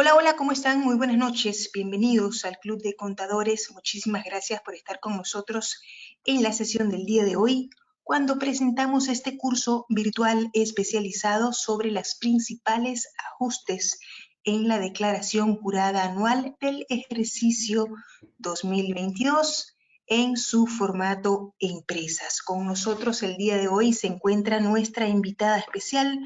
Hola, hola, ¿cómo están? Muy buenas noches. Bienvenidos al Club de Contadores. Muchísimas gracias por estar con nosotros en la sesión del día de hoy, cuando presentamos este curso virtual especializado sobre los principales ajustes en la declaración jurada anual del ejercicio 2022 en su formato empresas. Con nosotros el día de hoy se encuentra nuestra invitada especial,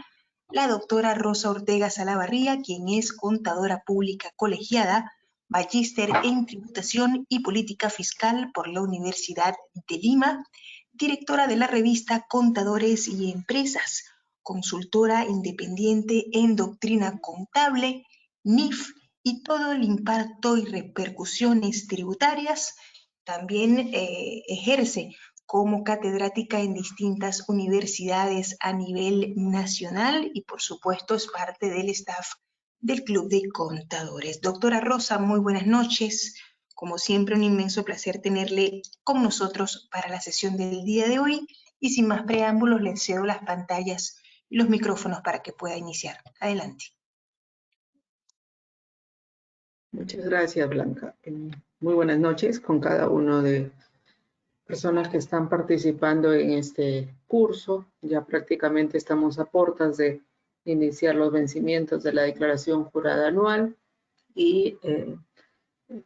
la doctora Rosa Ortega Salavarría, quien es contadora pública colegiada, magíster en tributación y política fiscal por la Universidad de Lima, directora de la revista Contadores y Empresas, consultora independiente en doctrina contable, NIF y todo el impacto y repercusiones tributarias. También ejerce como catedrática en distintas universidades a nivel nacional y por supuesto es parte del staff del Club de Contadores. Doctora Rosa, muy buenas noches. Como siempre, un inmenso placer tenerle con nosotros para la sesión del día de hoy y sin más preámbulos le cedo las pantallas y los micrófonos para que pueda iniciar. Adelante. Muchas gracias, Blanca. Muy buenas noches con cada uno de personas que están participando en este curso. Ya prácticamente estamos a puertas de iniciar los vencimientos de la declaración jurada anual y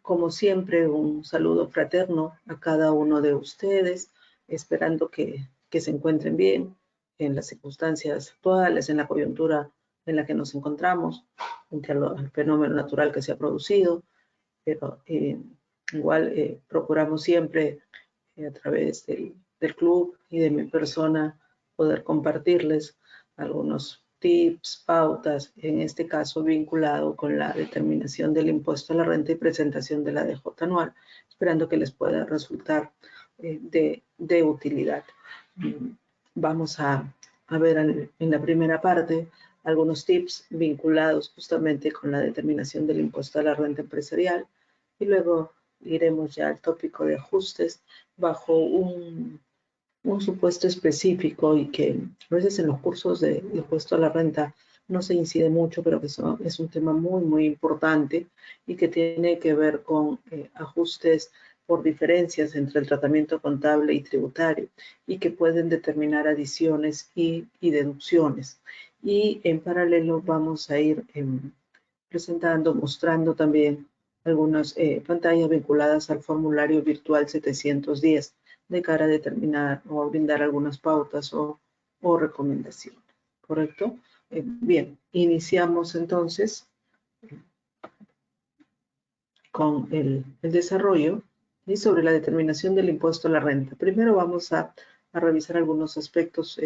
como siempre un saludo fraterno a cada uno de ustedes, esperando que se encuentren bien en las circunstancias actuales, en la coyuntura en la que nos encontramos, frente al fenómeno natural que se ha producido, pero igual procuramos siempre a través del club y de mi persona poder compartirles algunos tips, pautas, en este caso vinculado con la determinación del impuesto a la renta y presentación de la DJ anual, esperando que les pueda resultar de utilidad. Vamos a ver en la primera parte algunos tips vinculados justamente con la determinación del impuesto a la renta empresarial y luego iremos ya al tópico de ajustes bajo un supuesto específico y que a veces en los cursos de impuesto a la renta no se incide mucho, pero que es un tema muy, muy importante y que tiene que ver con ajustes por diferencias entre el tratamiento contable y tributario y que pueden determinar adiciones y deducciones. Y en paralelo vamos a ir presentando, mostrando también algunas pantallas vinculadas al formulario virtual 710 de cara a determinar o a brindar algunas pautas o recomendaciones. ¿Correcto? Bien, iniciamos entonces con el desarrollo y sobre la determinación del impuesto a la renta. Primero vamos a revisar algunos aspectos,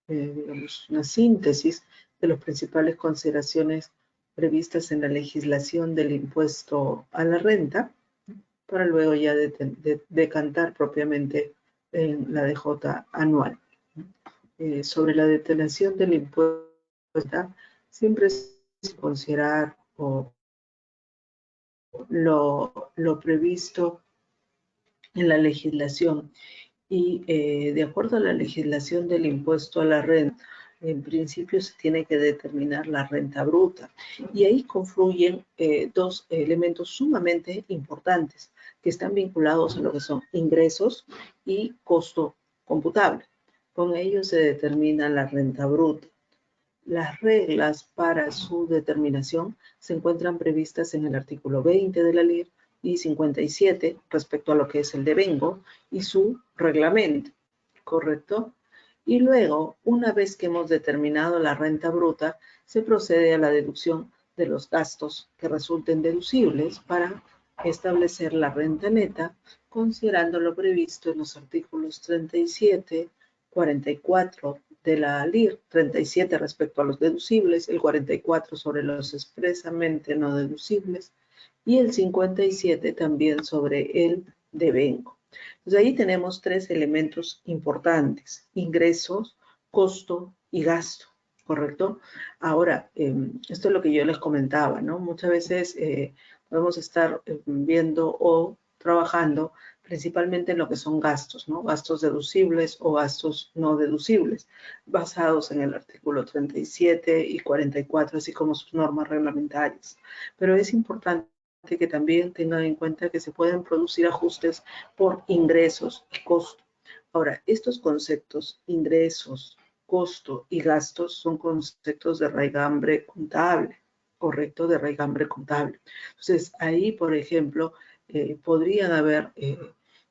digamos, una síntesis de las principales consideraciones previstas en la legislación del impuesto a la renta, para luego ya decantar propiamente en la DJ anual. Sobre la determinación del impuesto, siempre es considerar lo previsto en la legislación y de acuerdo a la legislación del impuesto a la renta, en principio se tiene que determinar la renta bruta y ahí confluyen dos elementos sumamente importantes que están vinculados a lo que son ingresos y costo computable. Con ello se determina la renta bruta. Las reglas para su determinación se encuentran previstas en el artículo 20 de la LIR y 57 respecto a lo que es el devengo y su reglamento, ¿correcto? Y luego, una vez que hemos determinado la renta bruta, se procede a la deducción de los gastos que resulten deducibles para establecer la renta neta, considerando lo previsto en los artículos 37, 44 de la LIR, 37 respecto a los deducibles, el 44 sobre los expresamente no deducibles y el 57 también sobre el devengo. Entonces ahí tenemos tres elementos importantes: ingresos, costo y gasto, ¿correcto? Ahora, esto es lo que yo les comentaba, ¿no? Muchas veces podemos estar viendo o trabajando principalmente en lo que son gastos, ¿no? Gastos deducibles o gastos no deducibles, basados en el artículo 37 y 44, así como sus normas reglamentarias. Pero es importante que también tengan en cuenta que se pueden producir ajustes por ingresos y costo. Ahora, estos conceptos, ingresos, costo y gastos, son conceptos de raigambre contable, correcto, de raigambre contable. Entonces, ahí, por ejemplo, podrían haber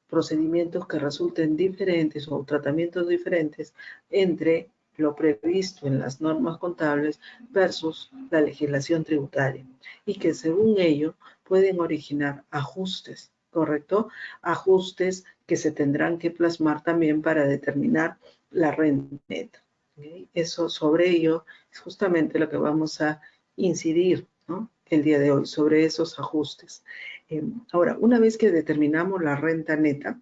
procedimientos que resulten diferentes o tratamientos diferentes entre lo previsto en las normas contables versus la legislación tributaria, y que según ello pueden originar ajustes, ¿correcto? Ajustes que se tendrán que plasmar también para determinar la renta neta. ¿Okay? Eso, sobre ello, es justamente lo que vamos a incidir, ¿no?, el día de hoy, sobre esos ajustes. Ahora, una vez que determinamos la renta neta,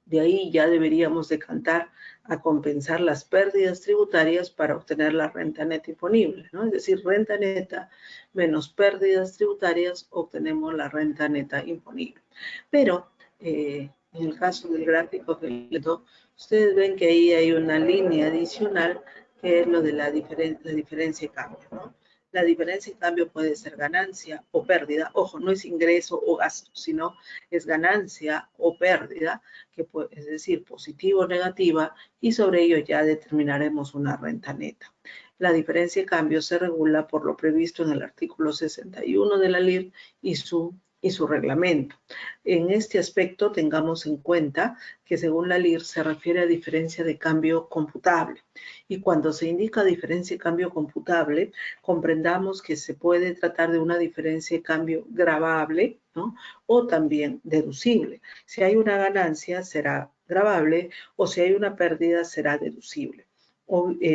de ahí ya deberíamos decantar a compensar las pérdidas tributarias para obtener la renta neta imponible, ¿no? Es decir, renta neta menos pérdidas tributarias, obtenemos la renta neta imponible. Pero en el caso del gráfico que les doy, ustedes ven que ahí hay una línea adicional que es lo de la diferencia de cambio, ¿no? La diferencia de cambio puede ser ganancia o pérdida. Ojo, no es ingreso o gasto, sino es ganancia o pérdida, que puede, es decir, positiva o negativa, y sobre ello ya determinaremos una renta neta. La diferencia de cambio se regula por lo previsto en el artículo 61 de la LIR y su reglamento. En este aspecto tengamos en cuenta que según la LIR se refiere a diferencia de cambio computable, y cuando se indica diferencia de cambio computable, comprendamos que se puede tratar de una diferencia de cambio gravable, ¿no?, o también deducible. Si hay una ganancia será gravable, o si hay una pérdida será deducible.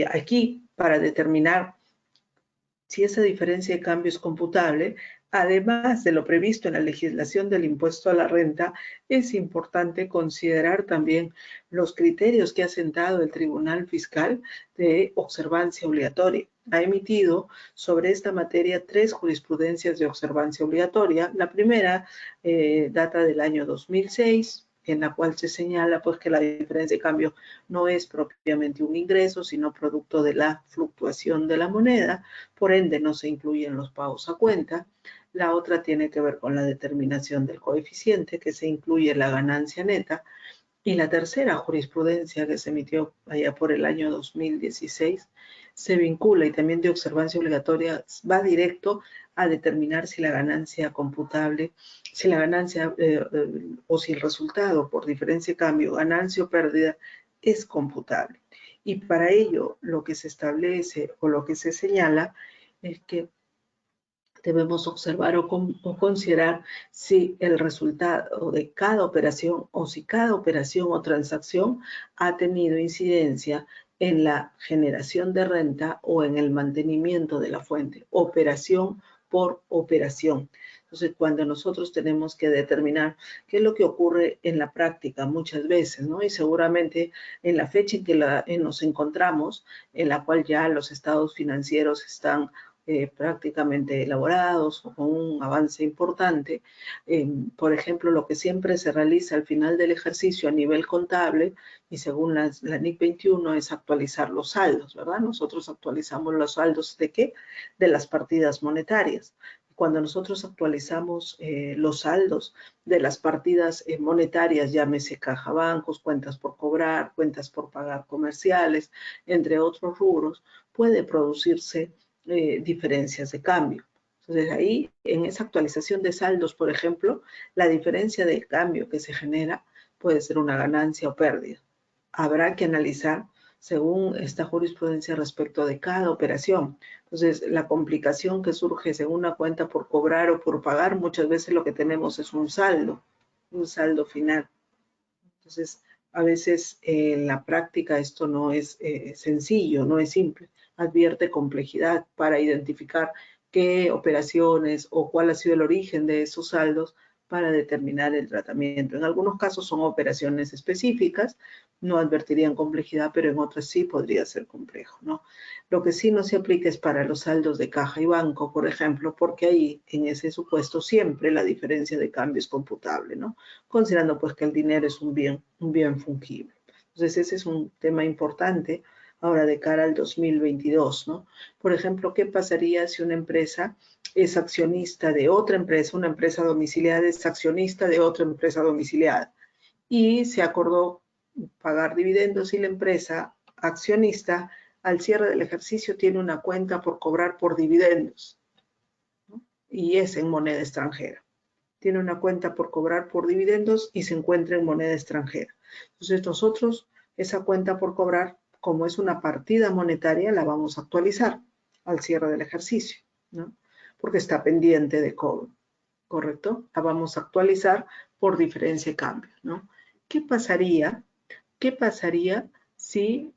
Aquí, para determinar si esa diferencia de cambio es computable, además de lo previsto en la legislación del impuesto a la renta, es importante considerar también los criterios que ha sentado el Tribunal Fiscal de observancia obligatoria. Ha emitido sobre esta materia 3 jurisprudencias de observancia obligatoria. La primera data del año 2006, en la cual se señala pues que la diferencia de cambio no es propiamente un ingreso, sino producto de la fluctuación de la moneda, por ende no se incluyen los pagos a cuenta. La otra tiene que ver con la determinación del coeficiente, que se incluye la ganancia neta. Y la tercera jurisprudencia, que se emitió allá por el año 2016, se vincula, y también de observancia obligatoria, va directo a determinar si la ganancia computable, si la ganancia o si el resultado por diferencia de cambio, ganancia o pérdida, es computable. Y para ello lo que se establece o lo que se señala es que debemos observar o considerar si el resultado de cada operación o si cada operación o transacción ha tenido incidencia en la generación de renta o en el mantenimiento de la fuente, operación por operación. Entonces, cuando nosotros tenemos que determinar qué es lo que ocurre en la práctica muchas veces, ¿no? Y seguramente en la fecha en que nos encontramos, en la cual ya los estados financieros están prácticamente elaborados o con un avance importante. Por ejemplo, lo que siempre se realiza al final del ejercicio a nivel contable, y según la NIC 21, es actualizar los saldos, ¿verdad? Nosotros actualizamos los saldos ¿de qué? De las partidas monetarias. Cuando nosotros actualizamos los saldos de las partidas monetarias, llámese caja bancos, cuentas por cobrar, cuentas por pagar comerciales, entre otros rubros, puede producirse diferencias de cambio. Entonces ahí, en esa actualización de saldos, por ejemplo, la diferencia de cambio que se genera puede ser una ganancia o pérdida. Habrá que analizar según esta jurisprudencia respecto de cada operación. Entonces, la complicación que surge según una cuenta por cobrar o por pagar, muchas veces lo que tenemos es un saldo final. Entonces, a veces en la práctica esto no es sencillo, no es simple. Advierte complejidad para identificar qué operaciones o cuál ha sido el origen de esos saldos para determinar el tratamiento. En algunos casos son operaciones específicas, no advertirían complejidad, pero en otras sí podría ser complejo, ¿no? Lo que sí no se aplica es para los saldos de caja y banco, por ejemplo, porque ahí en ese supuesto siempre la diferencia de cambio es computable, ¿no? Considerando pues que el dinero es un bien fungible. Entonces ese es un tema importante ahora de cara al 2022, ¿no? Por ejemplo, ¿qué pasaría si una empresa es accionista de otra empresa, una empresa domiciliada es accionista de otra empresa domiciliada y se acordó pagar dividendos y la empresa accionista al cierre del ejercicio tiene una cuenta por cobrar por dividendos, ¿no? Y es en moneda extranjera. Tiene una cuenta por cobrar por dividendos y se encuentra en moneda extranjera. Entonces nosotros esa cuenta por cobrar, como es una partida monetaria, la vamos a actualizar al cierre del ejercicio, ¿no? Porque está pendiente de cobro, ¿correcto? La vamos a actualizar por diferencia de cambio, ¿no? ¿Qué pasaría si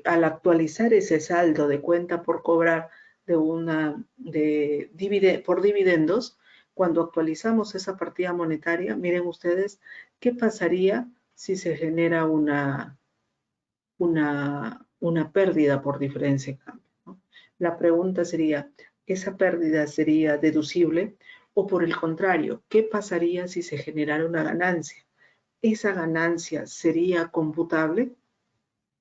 al actualizar ese saldo de cuenta por cobrar por dividendos, cuando actualizamos esa partida monetaria, miren ustedes, ¿qué pasaría si se genera una pérdida por diferencia de cambio, ¿no? La pregunta sería, ¿esa pérdida sería deducible? O por el contrario, ¿qué pasaría si se generara una ganancia? ¿Esa ganancia sería computable?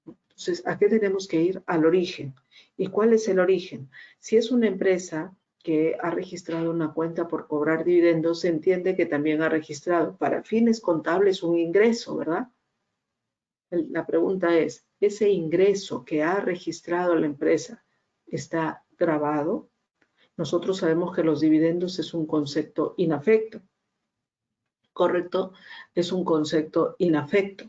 Entonces, ¿a qué tenemos que ir? Al origen. ¿Y cuál es el origen? Si es una empresa que ha registrado una cuenta por cobrar dividendos, se entiende que también ha registrado para fines contables un ingreso, ¿verdad? La pregunta es, ¿ese ingreso que ha registrado la empresa está grabado? Nosotros sabemos que los dividendos es un concepto inafecto, ¿correcto? Es un concepto inafecto.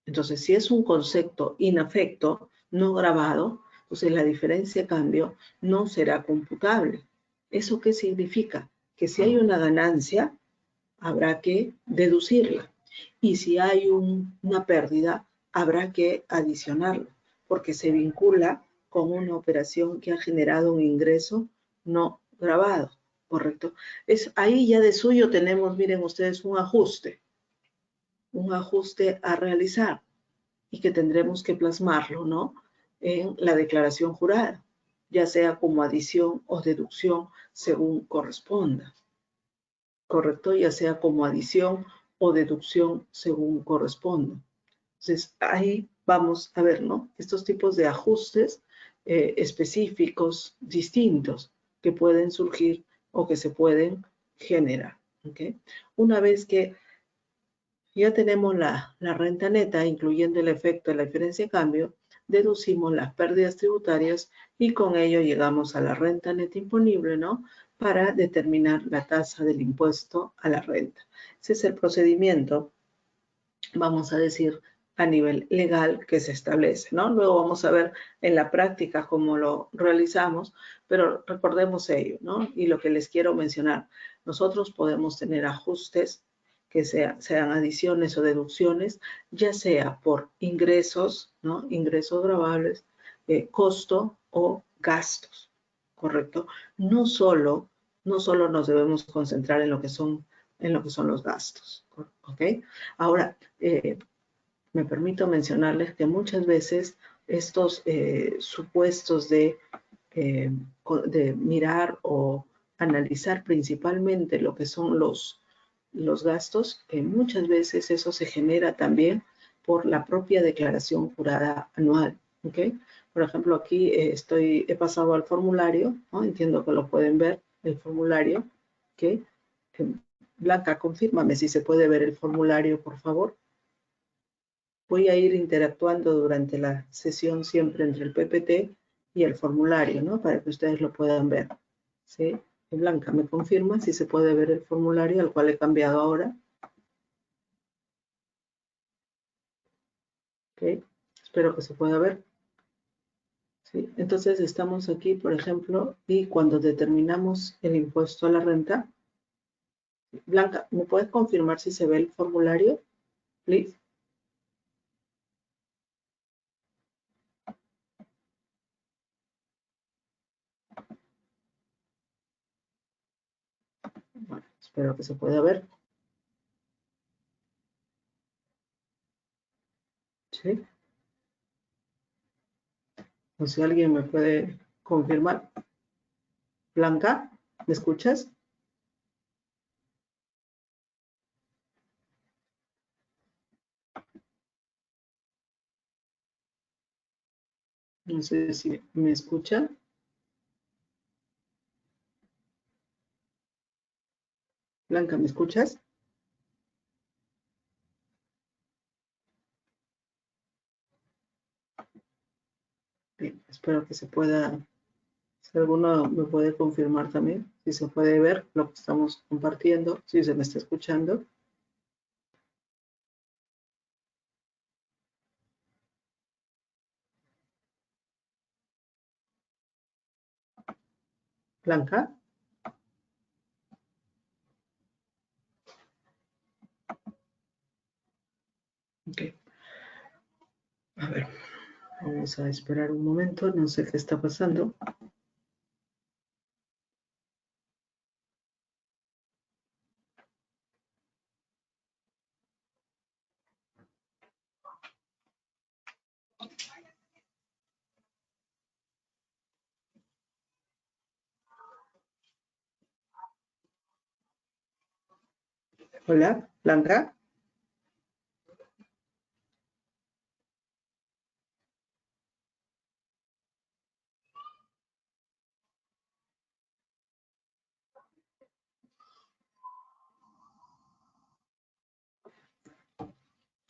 Entonces, si es un concepto inafecto, no grabado, entonces la diferencia de cambio no será computable. ¿Eso qué significa? Que si hay una ganancia, habrá que deducirla. Y si hay una pérdida, habrá que adicionarla, porque se vincula con una operación que ha generado un ingreso no grabado, ¿correcto? Ahí ya de suyo tenemos, miren ustedes, un ajuste a realizar y que tendremos que plasmarlo, ¿no? En la declaración jurada, ya sea como adición o deducción según corresponda, ¿correcto? Ya sea como adición o deducción según corresponda. Entonces, ahí vamos a ver, ¿no? Estos tipos de ajustes específicos, distintos, que pueden surgir o que se pueden generar, ¿ok? Una vez que ya tenemos la renta neta, incluyendo el efecto de la diferencia de cambio, deducimos las pérdidas tributarias y con ello llegamos a la renta neta imponible, ¿no? Para determinar la tasa del impuesto a la renta. Ese es el procedimiento, vamos a decir, a nivel legal que se establece, ¿no? Luego vamos a ver en la práctica cómo lo realizamos, pero recordemos ello, ¿no? Y lo que les quiero mencionar, nosotros podemos tener ajustes que sean adiciones o deducciones, ya sea por ingresos, ¿no? Ingresos gravables, costo o gastos, ¿correcto? No solo nos debemos concentrar en lo que son los gastos, ¿ok? Ahora, me permito mencionarles que muchas veces estos supuestos de mirar o analizar principalmente lo que son los gastos, muchas veces eso se genera también por la propia declaración jurada anual, ¿ok? Por ejemplo, aquí he pasado al formulario, ¿no? Entiendo que lo pueden ver, el formulario, ¿ok? Blanca, confírmame si se puede ver el formulario, por favor. Voy a ir interactuando durante la sesión siempre entre el PPT y el formulario, ¿no? Para que ustedes lo puedan ver, ¿sí? Blanca, ¿me confirma si se puede ver el formulario al cual he cambiado ahora? Ok, espero que se pueda ver. ¿Sí? Entonces estamos aquí, por ejemplo, y cuando determinamos el impuesto a la renta, Blanca, ¿me puedes confirmar si se ve el formulario? Please. Bueno, Espero que se pueda ver. ¿Sí? O si alguien me puede confirmar. Blanca, ¿me escuchas? No sé si me escucha. Blanca, ¿me escuchas? Bien, espero que se pueda, si alguno me puede confirmar también, si se puede ver lo que estamos compartiendo, si se me está escuchando. Blanca. Ok. A ver, vamos a esperar un momento, no sé qué está pasando. Hola, Blanca.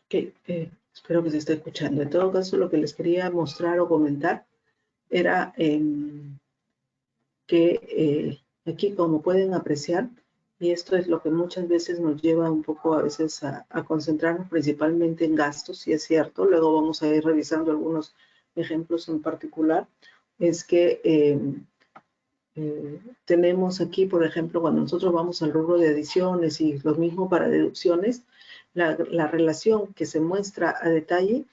Ok, espero que se esté escuchando. En todo caso, lo que les quería mostrar o comentar era que aquí, como pueden apreciar, y esto es lo que muchas veces nos lleva un poco a veces a concentrarnos principalmente en gastos, si es cierto, luego vamos a ir revisando algunos ejemplos en particular, es que tenemos aquí, por ejemplo, cuando nosotros vamos al rubro de adiciones y lo mismo para deducciones, la relación que se muestra a detalle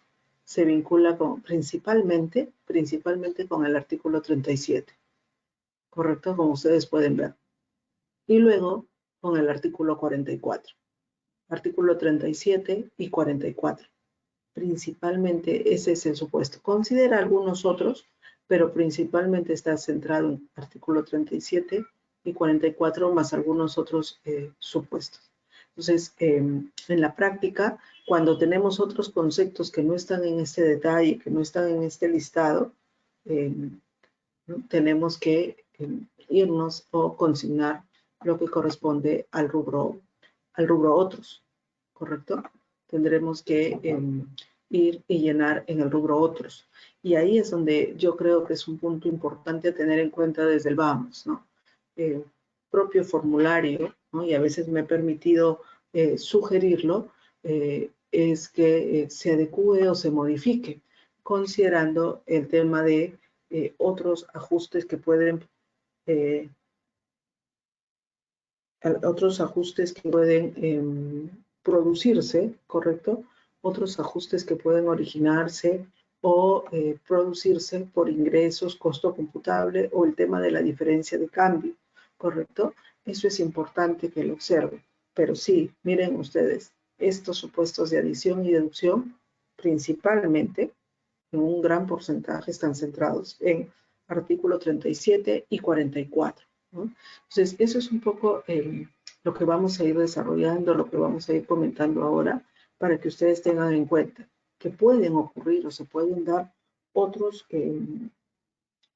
se vincula principalmente con el artículo 37, ¿correcto? Como ustedes pueden ver. Y luego con el artículo 44, artículo 37 y 44. Principalmente ese es el supuesto. Considera algunos otros, pero principalmente está centrado en artículo 37 y 44 más algunos otros supuestos. Entonces, en la práctica, cuando tenemos otros conceptos que no están en este detalle, que no están en este listado, ¿no? Tenemos que irnos o consignar lo que corresponde al rubro otros, ¿correcto? Tendremos que ir y llenar en el rubro otros. Y ahí es donde yo creo que es un punto importante a tener en cuenta desde el vamos, ¿no? Propio formulario, ¿no? Y a veces me he permitido sugerirlo, es que se adecue o se modifique, considerando el tema de otros ajustes que pueden producirse, ¿correcto? Otros ajustes que pueden originarse o producirse por ingresos, costo computable o el tema de la diferencia de cambio, ¿correcto? Eso es importante que lo observen. Pero sí, miren ustedes, estos supuestos de adición y deducción, principalmente, en un gran porcentaje están centrados en artículo 37 y 44, ¿no? Entonces, eso es un poco lo que vamos a ir desarrollando, lo que vamos a ir comentando ahora, para que ustedes tengan en cuenta que pueden ocurrir o se pueden dar otros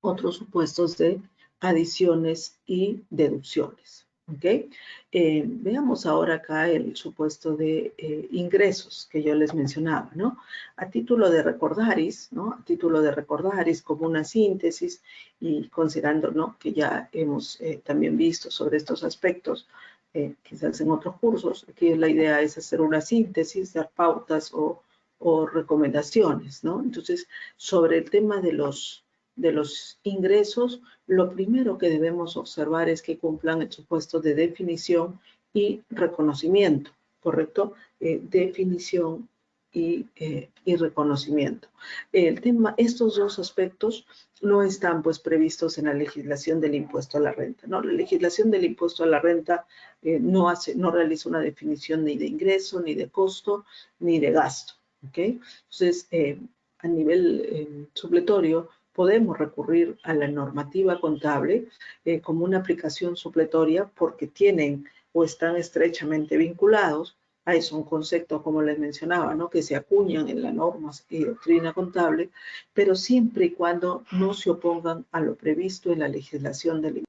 supuestos de adiciones y deducciones. ¿Ok? Veamos ahora acá el supuesto de ingresos que yo les mencionaba, ¿no? A título de recordaris, ¿no? A título de recordaris como una síntesis y considerando, ¿no? Que ya hemos también visto sobre estos aspectos, quizás en otros cursos, aquí la idea es hacer una síntesis, dar pautas o recomendaciones, ¿no? Entonces, sobre el tema de los ingresos, lo primero que debemos observar es que cumplan el supuesto de definición y reconocimiento, ¿correcto? Definición y reconocimiento. Estos dos aspectos no están pues previstos en la legislación del impuesto a la renta, ¿no? La legislación del impuesto a la renta no realiza una definición ni de ingreso, ni de costo, ni de gasto, ¿ok? Entonces, a nivel supletorio, podemos recurrir a la normativa contable como una aplicación supletoria porque tienen o están estrechamente vinculados. Es un concepto, como les mencionaba, ¿no? Que se acuñan en la norma y doctrina contable, pero siempre y cuando no se opongan a lo previsto en la legislación del